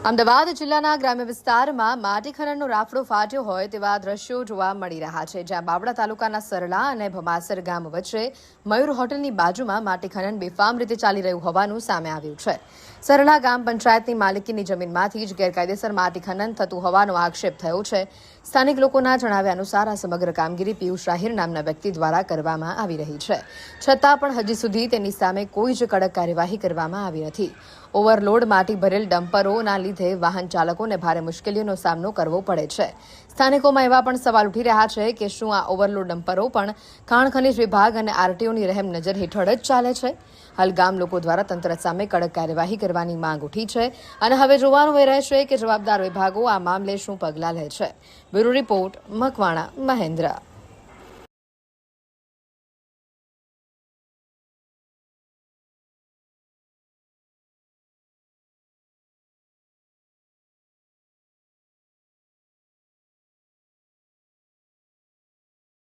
અમદાવાદ જિલ્લાના ગ્રામ્ય વિસ્તારમાં માટી ખનનનો રાફડો ફાટ્યો હોય તેવા દ્રશ્યો જોવા મળી રહ્યા છે, જ્યાં બાવળા તાલુકાના સરલા અને ભમાસર ગામ વચ્ચે મયુર હોટલની બાજુમાં માટી ખનન બેફામ રીતે ચાલી રહ્યું હોવાનું સામે આવ્યું છે. સરલા ગામ પંચાયતની માલિકીની જમીનમાંથી જ ગેરકાયદેસર માટી ખનન થતું હોવાનો આક્ષેપ થયો છે. સ્થાનિક લોકોના જણાવ્યા અનુસાર આ સમગ્ર કામગીરી પિયુષ આહિર નામના વ્યક્તિ દ્વારા કરવામાં આવી રહી છે, છતાં પણ હજી સુધી તેની સામે કોઈ જ કડક કાર્યવાહી કરવામાં આવી નથી. ઓવરલોડ માટી ભરેલ ડમ્પરોના લીધે વાહન ચાલકોને ભારે મુશ્કેલીઓનો સામનો કરવો પડે છે. સ્થાનિકોમાં એવા પણ સવાલ ઉઠી રહ્યા છે કે શું આ ઓવરલોડ ડમ્પરો પણ ખાણ ખનીજ વિભાગ અને આરટીઓની રહેમ નજર હેઠળ જ ચાલે છે? હાલ ગામ લોકો દ્વારા તંત્ર સામે કડક કાર્યવાહી કરવાની માંગ ઉઠી છે અને હવે જોવાનું એ રહેશે કે જવાબદાર વિભાગો આ મામલે શું પગલાં લે છે. Bureau report, Makwana, Mahendra.